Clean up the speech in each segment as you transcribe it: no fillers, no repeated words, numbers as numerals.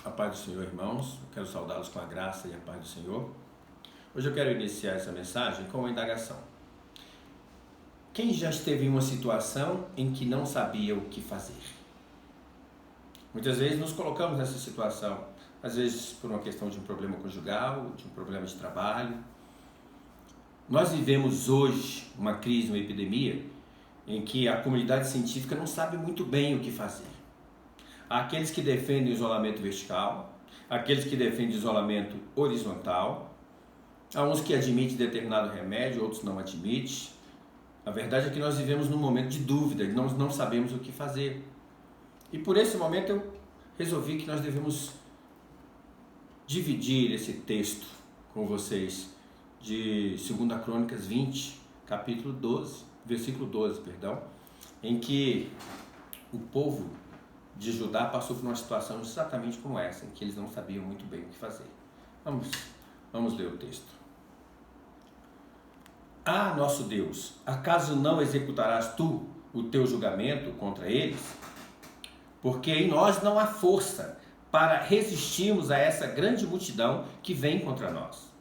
A paz do Senhor, irmãos. Eu quero saudá-los com a graça e a paz do Senhor. Hoje eu quero iniciar essa mensagem com uma indagação. Quem já esteve em uma situação em que não sabia o que fazer? Muitas vezes nos colocamos nessa situação, às vezes por uma questão de um problema conjugal, de um problema de trabalho. Nós vivemos hoje uma crise, uma epidemia, em que a comunidade científica não sabe muito bem o que fazer. Há aqueles que defendem o isolamento vertical, aqueles que defendem o isolamento horizontal, há uns que admitem determinado remédio, outros não admitem. A verdade é que nós vivemos num momento de dúvida, nós não sabemos o que fazer. E por esse momento eu resolvi que nós devemos dividir esse texto com vocês de 2 Crônicas 20, capítulo 12, versículo 12, em que o povo de Judá passou por uma situação exatamente como essa, em que eles não sabiam muito bem o que fazer. Vamos ler o texto. Ah, nosso Deus, acaso não executarás tu o teu julgamento contra eles? Porque em nós não há força para resistirmos a essa grande multidão que vem contra nós.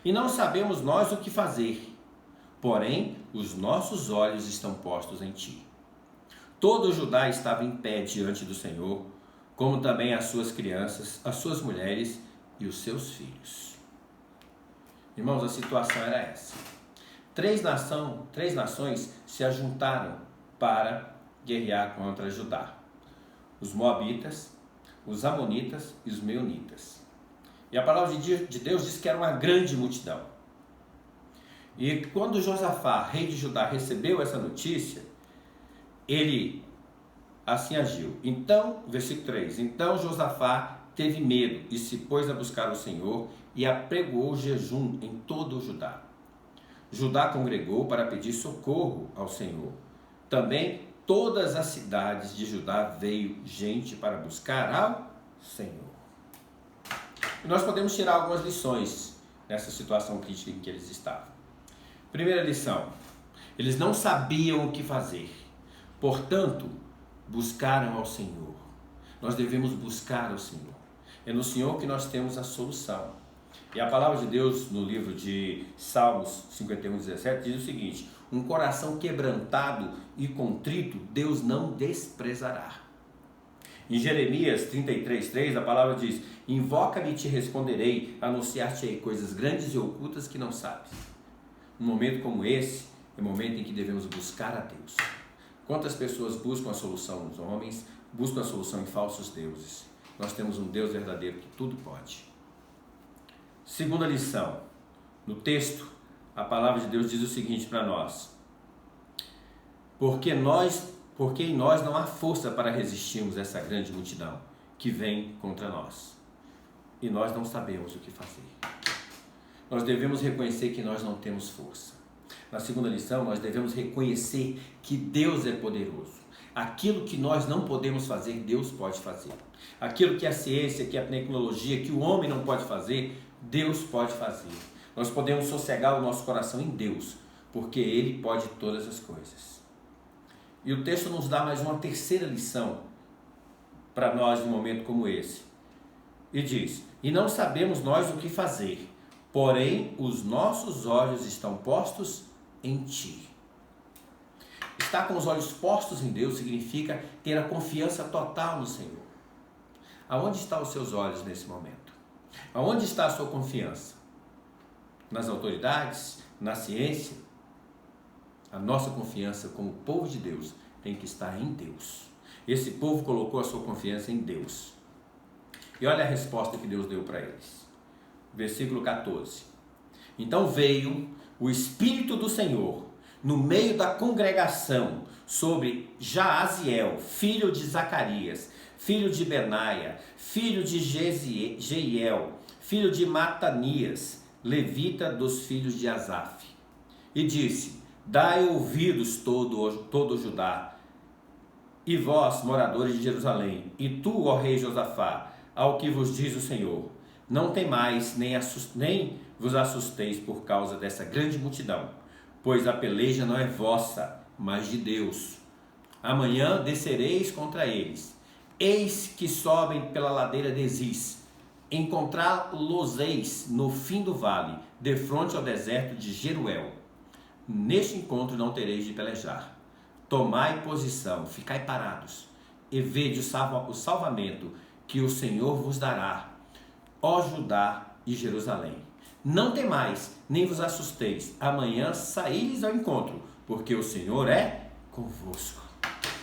E não sabemos nós o que fazer, porém os nossos olhos estão postos em ti. Todo o Judá estava em pé diante do Senhor, como também as suas crianças, as suas mulheres e os seus filhos. Irmãos, a situação era essa. Três nações se ajuntaram para guerrear contra Judá. Os Moabitas, os Amonitas e os Meunitas. E a palavra de Deus diz que era uma grande multidão. E quando Josafá, rei de Judá, recebeu essa notícia, ele assim agiu. Então, versículo 3, então Josafá teve medo e se pôs a buscar o Senhor e apregoou jejum em todo o Judá. Judá congregou para pedir socorro ao Senhor. Também todas as cidades de Judá veio gente para buscar ao Senhor. E nós podemos tirar algumas lições nessa situação crítica em que eles estavam. Primeira lição, eles não sabiam o que fazer. Portanto, buscaram ao Senhor. Nós devemos buscar ao Senhor. É no Senhor que nós temos a solução. E a palavra de Deus no livro de Salmos 51:17 diz o seguinte: um coração quebrantado e contrito Deus não desprezará. Em Jeremias 33:3 a palavra diz: invoca-me e te responderei, anunciar-te-ei coisas grandes e ocultas que não sabes. Num momento como esse, é o momento em que devemos buscar a Deus. Quantas pessoas buscam a solução nos homens, buscam a solução em falsos deuses? Nós temos um Deus verdadeiro que tudo pode. Segunda lição, no texto, a palavra de Deus diz o seguinte para nós: porque em nós não há força para resistirmos a essa grande multidão que vem contra nós. E nós não sabemos o que fazer. Nós devemos reconhecer que nós não temos força. Na segunda lição, nós devemos reconhecer que Deus é poderoso. Aquilo que nós não podemos fazer, Deus pode fazer. Aquilo que a ciência, que a tecnologia, que o homem não pode fazer, Deus pode fazer. Nós podemos sossegar o nosso coração em Deus, porque Ele pode todas as coisas. E o texto nos dá mais uma terceira lição para nós num momento como esse. E diz: e não sabemos nós o que fazer, porém os nossos olhos estão postos em ti. Estar com os olhos postos em Deus significa ter a confiança total no Senhor. Aonde estão os seus olhos nesse momento? Aonde está a sua confiança? Nas autoridades? Na ciência? A nossa confiança como povo de Deus tem que estar em Deus. Esse povo colocou a sua confiança em Deus. E olha a resposta que Deus deu para eles. Versículo 14. Então veio o Espírito do Senhor no meio da congregação sobre Jaaziel, filho de Zacarias, filho de Benaia, filho de Jeiel, filho de Matanias, levita dos filhos de Asaf. E disse: dai ouvidos todo Judá, e vós, moradores de Jerusalém, e tu, ó rei Josafá, ao que vos diz o Senhor: não temais, nem vos assusteis por causa dessa grande multidão, pois a peleja não é vossa, mas de Deus. Amanhã descereis contra eles. Eis que sobem pela ladeira de Ziz. Encontrá-los-eis no fim do vale, defronte ao deserto de Jeruel. Neste encontro não tereis de pelejar. Tomai posição, ficai parados, e vede o salvamento que o Senhor vos dará, ó Judá e Jerusalém. Não temais, nem vos assusteis. Amanhã saíres ao encontro, porque o Senhor é convosco.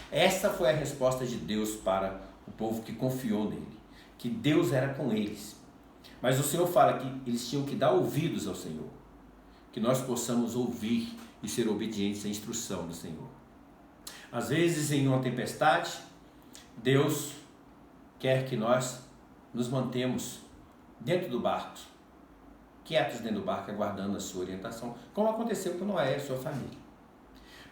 Essa foi a resposta de Deus para o povo que confiou nele, que Deus era com eles. Mas o Senhor fala que eles tinham que dar ouvidos ao Senhor, que nós possamos ouvir e ser obedientes à instrução do Senhor. Às vezes, em uma tempestade, Deus quer que nós nos mantemos dentro do barco, quietos dentro do barco, aguardando a sua orientação, como aconteceu com Noé e sua família.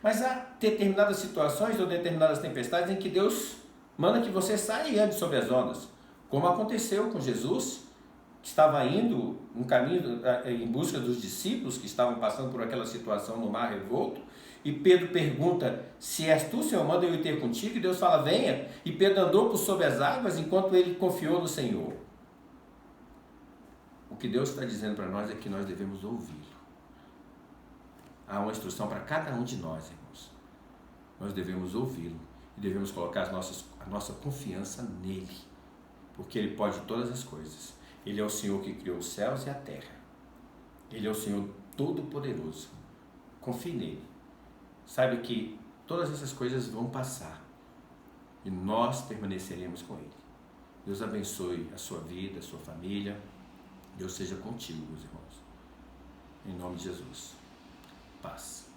Mas há determinadas situações ou determinadas tempestades em que Deus manda que você saia e ande sobre as ondas, como aconteceu com Jesus, que estava indo um caminho em busca dos discípulos que estavam passando por aquela situação no mar revolto, e Pedro pergunta: se és tu, Senhor, manda eu ir ter contigo, e Deus fala: venha, e Pedro andou por sobre as águas enquanto ele confiou no Senhor. O que Deus está dizendo para nós é que nós devemos ouvi-lo. Há uma instrução para cada um de nós, irmãos. Nós devemos ouvi-lo e devemos colocar a nossa confiança nele, porque ele pode todas as coisas. Ele é o Senhor que criou os céus e a terra. Ele é o Senhor Todo-Poderoso. Confie nele. Saiba que todas essas coisas vão passar e nós permaneceremos com ele. Deus abençoe a sua vida, a sua família. Deus seja contigo, meus irmãos. Em nome de Jesus. Paz.